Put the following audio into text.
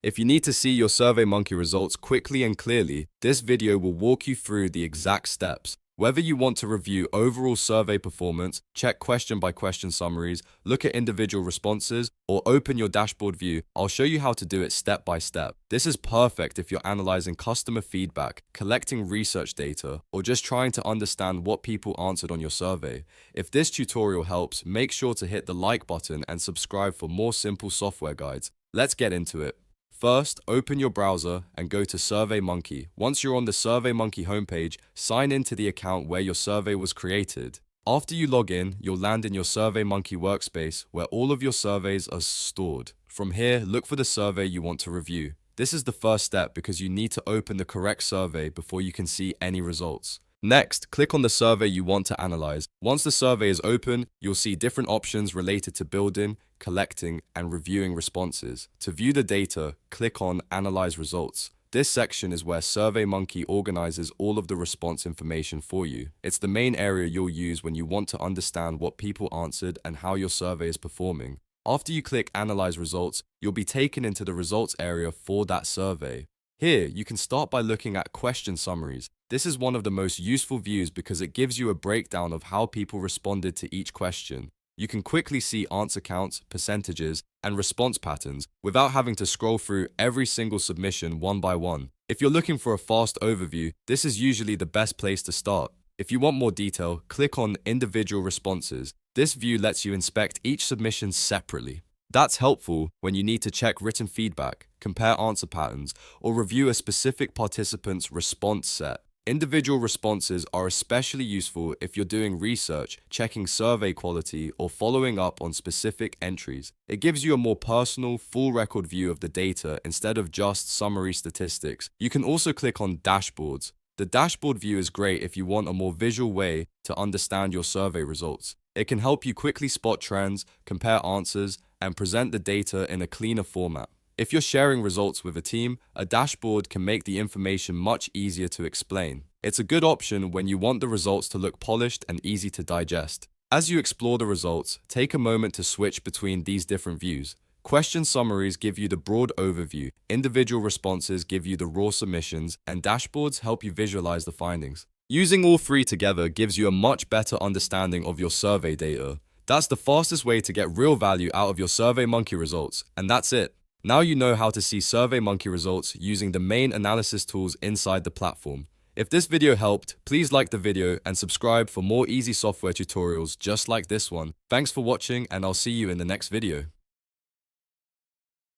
If you need to see your SurveyMonkey results quickly and clearly, this video will walk you through the exact steps. Whether you want to review overall survey performance, check question by question summaries, look at individual responses, or open your dashboard view, I'll show you how to do it step by step. This is perfect if you're analyzing customer feedback, collecting research data, or just trying to understand what people answered on your survey. If this tutorial helps, make sure to hit the like button and subscribe for more simple software guides. Let's get into it. First, open your browser and go to SurveyMonkey. Once you're on the SurveyMonkey homepage, sign into the account where your survey was created. After you log in, you'll land in your SurveyMonkey workspace where all of your surveys are stored. From here, look for the survey you want to review. This is the first step because you need to open the correct survey before you can see any results. Next, click on the survey you want to analyze. Once the survey is open, you'll see different options related to building, collecting, and reviewing responses. To view the data, click on Analyze Results. This section is where SurveyMonkey organizes all of the response information for you. It's the main area you'll use when you want to understand what people answered and how your survey is performing. After you click Analyze Results, you'll be taken into the results area for that survey. Here, you can start by looking at Question Summaries. This is one of the most useful views because it gives you a breakdown of how people responded to each question. You can quickly see answer counts, percentages, and response patterns without having to scroll through every single submission one by one. If you're looking for a fast overview, this is usually the best place to start. If you want more detail, click on Individual Responses. This view lets you inspect each submission separately. That's helpful when you need to check written feedback, compare answer patterns, or review a specific participant's response set. Individual responses are especially useful if you're doing research, checking survey quality, or following up on specific entries. It gives you a more personal, full record view of the data instead of just summary statistics. You can also click on Dashboards. The dashboard view is great if you want a more visual way to understand your survey results. It can help you quickly spot trends, compare answers, and present the data in a cleaner format. If you're sharing results with a team, a dashboard can make the information much easier to explain. It's a good option when you want the results to look polished and easy to digest. As you explore the results, take a moment to switch between these different views. Question summaries give you the broad overview, individual responses give you the raw submissions, and dashboards help you visualize the findings. Using all three together gives you a much better understanding of your survey data. That's the fastest way to get real value out of your SurveyMonkey results, and that's it. Now you know how to see SurveyMonkey results using the main analysis tools inside the platform. If this video helped, please like the video and subscribe for more easy software tutorials just like this one. Thanks for watching, and I'll see you in the next video.